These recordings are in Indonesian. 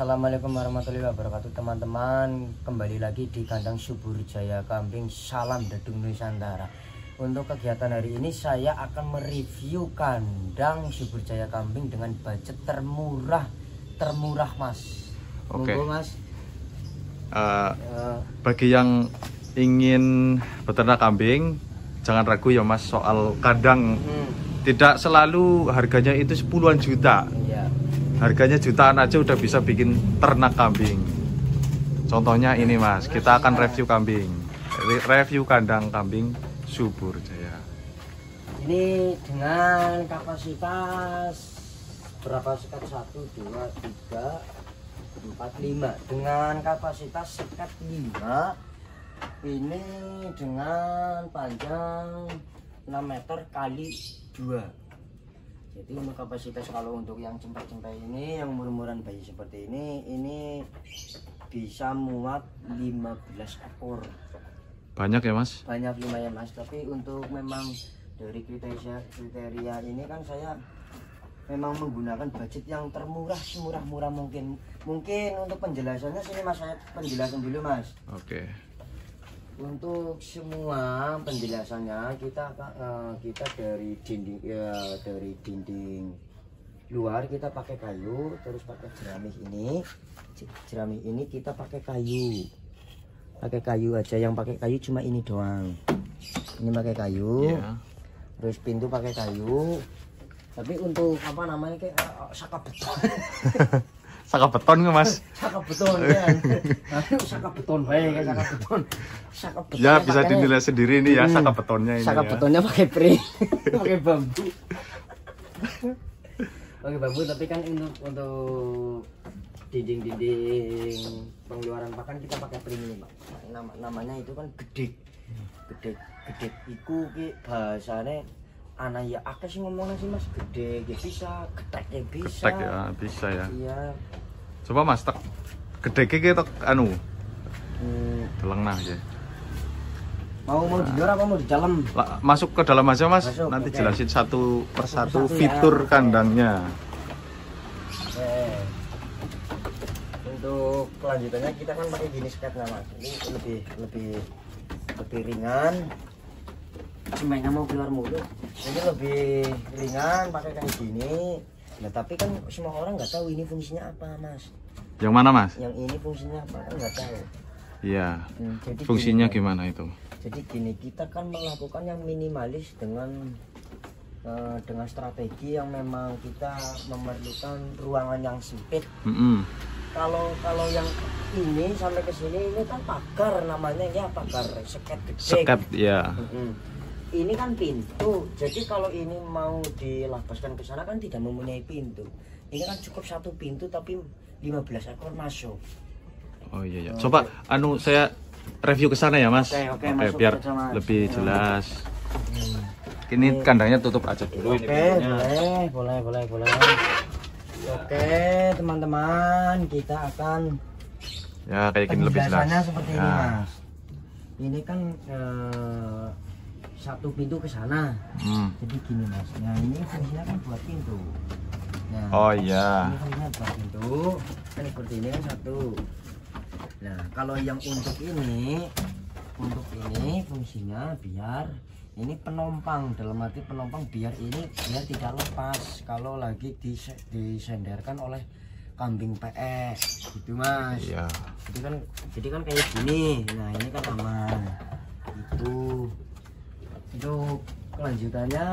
Assalamualaikum warahmatullahi wabarakatuh teman-teman. Kembali lagi di kandang Subur Jaya Kambing. Salam Dedung Nusantara. Untuk kegiatan hari ini saya akan mereview kandang Subur Jaya Kambing dengan budget termurah mas. Oke. Mas. Bagi yang ingin beternak kambing, jangan ragu ya mas soal kandang. Tidak selalu harganya itu 10-an juta. Iya. Harganya jutaan aja udah bisa bikin ternak kambing. Contohnya ini mas, kita akan review kambing, review kandang kambing Subur Jaya. Ini dengan kapasitas berapa sekat? 1, 2, 3, 4, 5. Dengan kapasitas sekat 5. Ini dengan panjang 6 meter kali 2. Jadi untuk kapasitas, kalau untuk yang cempai-cempai ini, yang umur-umuran bayi seperti ini bisa muat 15 ekor. Banyak ya mas? Banyak, lumayan mas. Tapi untuk memang dari kriteria ini kan saya memang menggunakan budget yang termurah, semurah-murah mungkin. Mungkin untuk penjelasannya sini mas, saya penjelasan dulu mas. Oke. Untuk semua penjelasannya kita dari dinding luar kita pakai kayu, terus pakai jeramih ini kita pakai kayu aja. Yang pakai kayu cuma ini doang, ini pakai kayu. Terus pintu pakai kayu. Tapi untuk apa namanya, kayak saka beton. Saka beton nggak mas? Saka beton ya. Saka beton, kayak saka beton. Ya bisa dinilai sendiri ini ya saka betonnya ini. Saka betonnya pakai pring, pakai bambu. Pakai bambu, tapi kan untuk dinding pengeluaran pakan kita pakai pring ini, Pak. Namanya itu kan gedek. Gedek iku ki bahasane anak ya akeh sih ngomongnya sih mas. Gedek ya bisa, getek ya bisa. Getek ya bisa ya. Iya. Coba mas, tak gedeknya kita teleng nah ya. Mau di luar apa mau di dalam? Masuk ke dalam aja mas. Masuk, nanti oke. jelasin satu persatu Satu-satu fitur ya. kandangnya. Oke. Untuk kelanjutannya kita kan pakai gini sket mas. Ini lebih ringan. Cemainya mau keluar mulu. Ini lebih ringan pakai kayak gini. Nah tapi kan semua orang nggak tahu ini fungsinya apa mas. Yang mana mas? Yang ini fungsinya apa kan nggak tahu. Iya. Jadi Fungsinya gini, gimana itu? jadi gini, kita kan melakukan yang minimalis dengan strategi yang memang kita memerlukan ruangan yang sempit. Kalau yang ini sampai ke sini ini kan pagar, namanya ya pagar seket gede. Seket ya. Ini kan pintu, jadi kalau ini mau dilapaskan ke sana kan tidak mempunyai pintu. Ini kan cukup satu pintu tapi 15 ekor masuk. Oh iya, iya. Coba saya review ke sana ya mas. Oke, Biar aja, mas. lebih jelas. Ini kandangnya tutup aja dulu. Oke, boleh. Oke teman-teman, kita akan Ya kayak gini lebih jelas. penjelasannya seperti ini Ya. mas. Ini kan satu pintu ke sana. Jadi gini mas. Nah ini fungsinya kan buat pintu. Nah, Oh iya. ini fungsinya buat pintu. Kan seperti ini kan satu. Nah kalau yang untuk ini fungsinya biar ini penompang, dalam arti penompang biar tidak lepas kalau lagi disenderkan oleh kambing PE gitu mas. Iya. Jadi kan kayak gini. Nah ini kan aman. Itu untuk kelanjutannya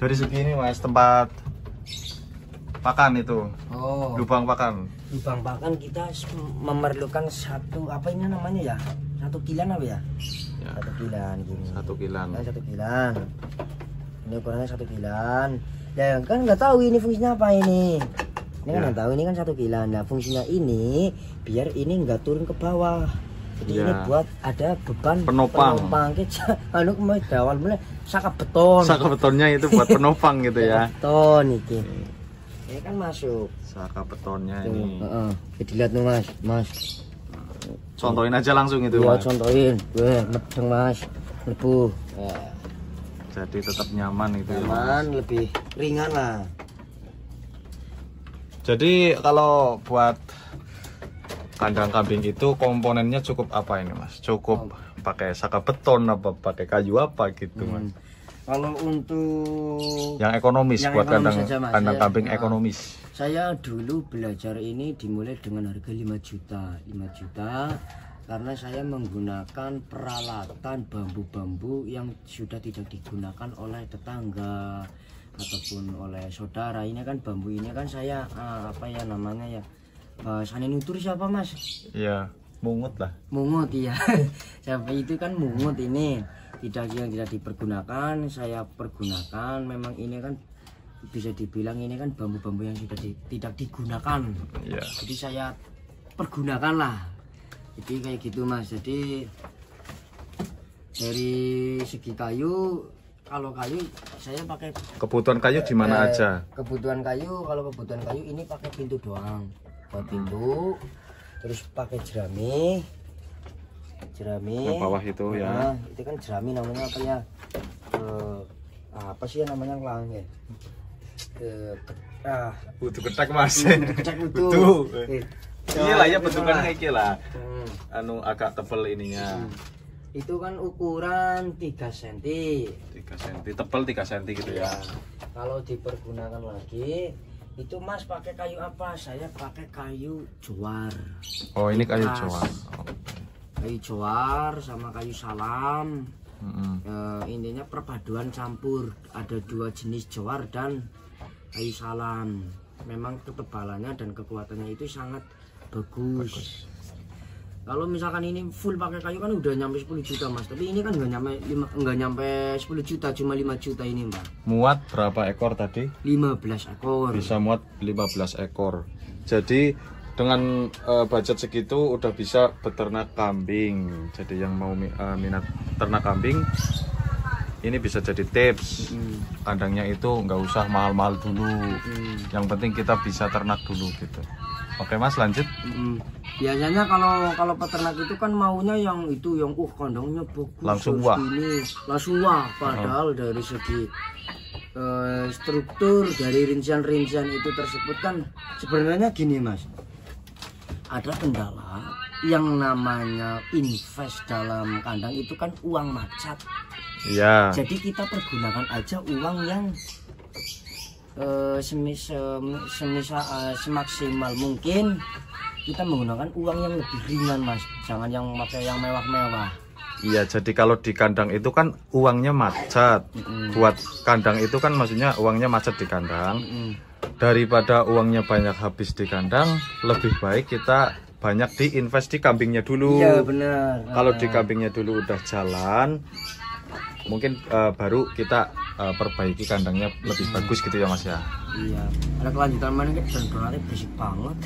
Dari segi ini mas, tempat pakan itu. oh Lubang pakan. lubang pakan kita memerlukan satu, apa ini namanya ya, satu kilan apa ya, Ya. 1 kilan gini. 1 kilan. Nah, 1 kilan. Ini ukurannya 1 kilan. Ya kan nggak tahu ini fungsinya apa ini. Ini kan Ya. nggak tahu, ini kan 1 kilan. Nah fungsinya ini biar ini nggak turun ke bawah. Jadi Ya. ini buat ada beban Penopang. kita anu dawal mulai saka beton. Saka betonnya itu buat penopang gitu ya. Beton ini. Ini kan masuk. Saka betonnya Tuh, ini. Jadi lihat nih mas. Contohin aja langsung itu Iya mas. contohin. Gue medeng mas. Lebu. Ya. Jadi tetap nyaman itu ya, mas. Nyaman, lebih ringan lah. Jadi kalau buat kandang kambing itu komponennya cukup apa ini Mas? Cukup pakai saka beton apa pakai kayu apa gitu Mas? Kalau untuk Yang ekonomis yang buat ekonomis aja, Mas. kandang kambing Saya- ekonomis. Saya dulu belajar ini dimulai dengan harga 5 juta karena saya menggunakan peralatan bambu-bambu yang sudah tidak digunakan oleh tetangga ataupun oleh saudara. Ini kan bambu ini kan saya apa ya namanya ya, Sani Nutur siapa Mas? Iya, mungut lah. Mungut iya. Sampai itu kan mungut ini yang tidak dipergunakan, saya pergunakan. Memang ini kan bisa dibilang ini kan bambu-bambu yang sudah tidak digunakan. Iya. Jadi saya pergunakan lah. Jadi kayak gitu Mas. Jadi dari segi kayu, kalau kayu saya pakai Kebutuhan kayu di mana aja? kebutuhan kayu. Kalau kebutuhan kayu ini pakai pintu doang, buat pintu. Terus pakai jerami Yang bawah itu ya. itu kan jerami namanya apa ya, apa sih ya namanya kelang ya, Butuh ketek Mas. kecek itu. Iya lah ya bentukannya kayak gini lah. Anu agak tebel ininya. Itu kan ukuran 3 cm. 3 cm, tebal 3 cm gitu ya. Kalau dipergunakan lagi itu Mas pakai kayu apa? Saya pakai kayu jowar. Oh, ini kayu Ikhlas. jowar. Kayu jowar sama kayu salam. Mm-mm. Intinya perpaduan campur, ada 2 jenis jowar dan kayu salam. Memang ketebalannya dan kekuatannya itu sangat bagus. Kalau misalkan ini full pakai kayu kan udah nyampe 10 juta Mas, tapi ini kan nggak nyampe 10 juta, cuma 5 juta ini Mbak. Muat berapa ekor tadi? 15 ekor. Bisa muat 15 ekor. Jadi dengan budget segitu udah bisa beternak kambing. Jadi yang mau minat ternak kambing, ini bisa jadi tips. Kandangnya itu nggak usah mahal-mahal dulu. Yang penting kita bisa ternak dulu gitu. Oke Mas, lanjut. Biasanya kalau peternak itu kan maunya yang itu, yang kandangnya bagus, Langsung terus wah. ini langsung wah. Padahal dari segi struktur, dari rincian-rincian itu tersebut kan sebenarnya gini Mas, ada kendala yang namanya invest dalam kandang itu kan uang macat. Iya. Jadi kita pergunakan aja uang yang semaksimal mungkin. Kita menggunakan uang yang lebih ringan Mas, jangan yang pakai yang mewah-mewah. Iya, jadi kalau di kandang itu kan uangnya macet. Buat kandang itu kan maksudnya uangnya macet di kandang. Daripada uangnya banyak habis di kandang, lebih baik kita banyak diinvest di kambingnya dulu. Iya benar. Kalau di kambingnya dulu udah jalan, mungkin baru kita perbaiki kandangnya lebih bagus gitu ya Mas ya. Iya. Ada kelanjutan mana kan donatnya berisik banget.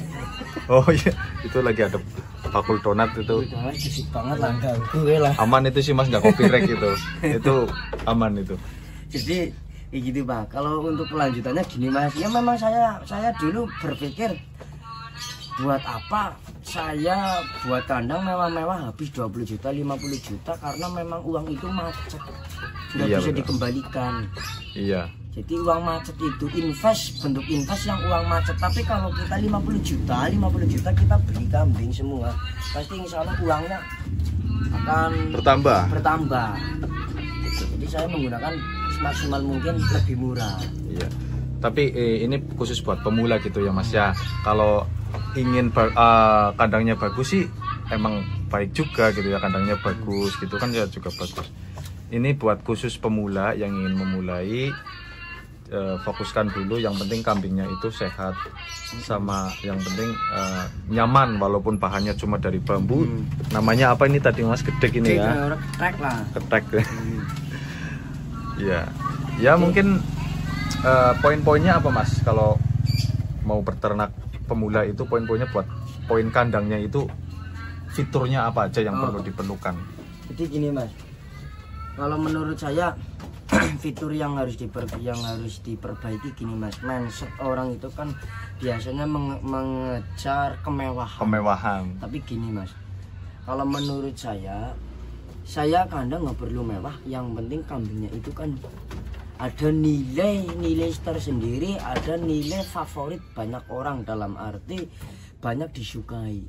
Oh iya, itu lagi ada bakul donat itu. Donatnya berisik banget lah, ganggu lah. Aman itu sih Mas, nggak copyright gitu. Itu aman itu. Jadi ya gitu Pak. Kalau untuk kelanjutannya gini Mas, ya memang saya dulu berpikir buat apa saya buat kandang mewah-mewah habis 20 juta 50 juta karena memang uang itu macet, nggak Iya, bisa betul. dikembalikan. Iya. Jadi uang macet itu bentuk invest yang uang macet. Tapi kalau kita 50 juta kita beli kambing semua, pasti insya Allah uangnya akan bertambah. Jadi saya menggunakan semaksimal mungkin lebih murah. Iya. Tapi ini khusus buat pemula gitu ya Mas ya. Kalau ingin kandangnya bagus sih emang baik juga gitu ya, kandangnya bagus gitu kan ya juga bagus. Ini buat khusus pemula yang ingin memulai, fokuskan dulu yang penting kambingnya itu sehat, sama yang penting nyaman walaupun bahannya cuma dari bambu. Namanya apa ini tadi Mas, gedek ini ya? Ketek lah. Ketek. Iya. Ya mungkin poin-poinnya apa Mas kalau mau berternak pemula itu, poin-poinnya buat poin kandangnya itu fiturnya apa aja yang perlu diperlukan? Jadi gini Mas, kalau menurut saya fitur yang harus diperbaiki gini Mas, mindset orang itu kan biasanya mengejar kemewahan. Tapi gini Mas, kalau menurut saya kandang nggak perlu mewah, yang penting kambingnya itu kan ada nilai tersendiri, ada nilai favorit banyak orang, dalam arti banyak disukai.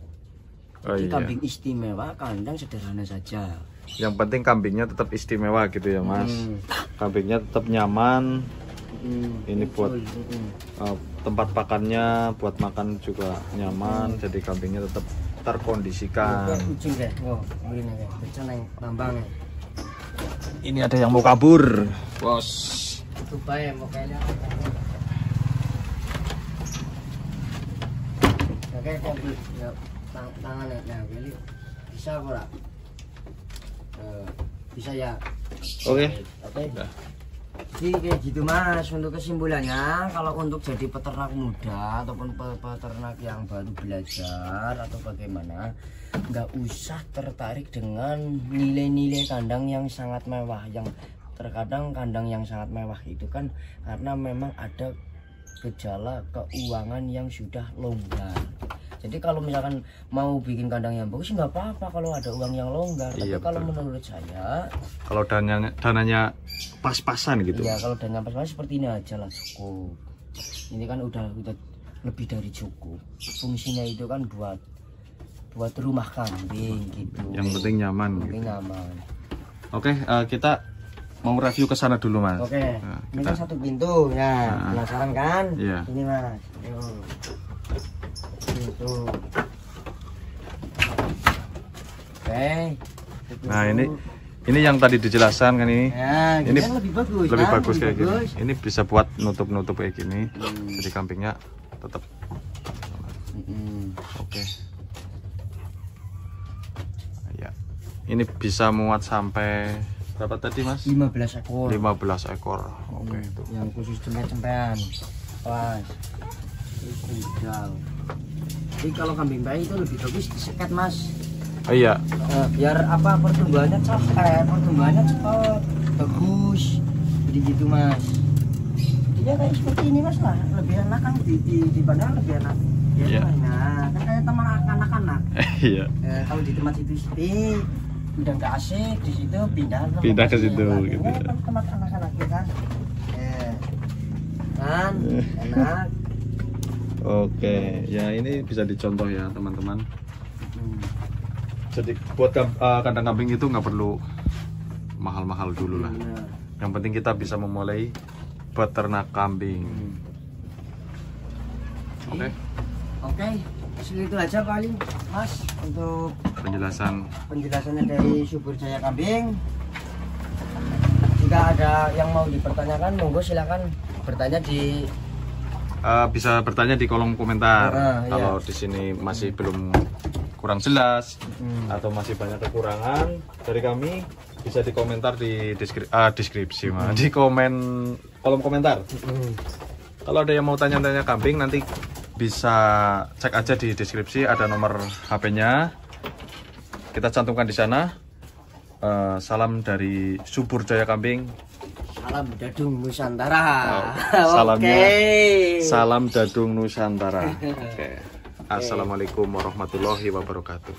Jadi kambing istimewa, kandang sederhana saja. Yang penting kambingnya tetap istimewa gitu ya Mas. Kambingnya tetap nyaman. Ini buat tempat pakannya, buat makan juga nyaman. Jadi kambingnya tetap terkondisikan. Ini ada yang mau kabur, bos. Bisa kok, bisa ya. Oke. Jadi kayak gitu Mas. Untuk kesimpulannya, kalau untuk jadi peternak muda ataupun peternak yang baru belajar atau bagaimana, nggak usah tertarik dengan nilai-nilai kandang yang sangat mewah. Yang terkadang kandang yang sangat mewah itu kan karena memang ada gejala keuangan yang sudah longgar. Jadi kalau misalkan mau bikin kandang yang bagus nggak apa-apa kalau ada uang yang longgar. Tapi kalau menurut saya, kalau dananya pas-pasan gitu. Ya kalau dananya pas-pasan seperti ini aja lah cukup. Ini kan udah lebih dari cukup. Fungsinya itu kan buat rumah kambing gitu. Yang penting nyaman. Nyaman. Oke, kita mau review ke sana dulu Mas. Oke. Ini kan satu pintu ya. Penasaran kan? Iya. Ini Mas. Itu. Oke. Nah ini yang tadi dijelaskan kan ini. Ya, ini kan lebih bagus. Lebih bagus kayak gini. Ini bisa buat nutup kayak gini. Jadi kambingnya tetap. Oke. Ya. Ini bisa muat sampai berapa tadi Mas? 15 ekor. 15 ekor. Oke, itu. Yang khusus cempe-cempean. Pas. Udang. Jadi kalau kambing bayi itu lebih bagus diseket Mas. Iya. Biar apa pertumbuhannya cepat, bagus. Jadi gitu Mas. Dia kayak seperti ini Mas lah, lebih enak kan di bandar lebih enak. Ya, nah, kan kayak teman anak-anak. Iya. Kalau di tempat itu sepi, udah nggak asik di situ pindah ke situ gitu. Tempat anak-anak ya kan. Kan enak. Oke, ya ini bisa dicontoh ya teman-teman. Jadi buat kandang kambing itu nggak perlu mahal-mahal dulu lah. Yang penting kita bisa memulai peternak kambing. Oke, segitu aja paling Mas untuk penjelasannya dari Subur Jaya Kambing. Jika ada yang mau dipertanyakan, monggo silakan bertanya di bisa bertanya di kolom komentar. Kalau di sini masih belum kurang jelas atau masih banyak kekurangan dari kami, bisa dikomentar di deskripsi di kolom komentar. Kalau ada yang mau tanya-tanya kambing, nanti bisa cek aja di deskripsi, ada nomor HP-nya. Kita cantumkan di sana. Salam dari Subur Jaya Kambing. Salam Dadung Nusantara. Salamnya Salam Dadung Nusantara. Assalamualaikum warahmatullahi wabarakatuh.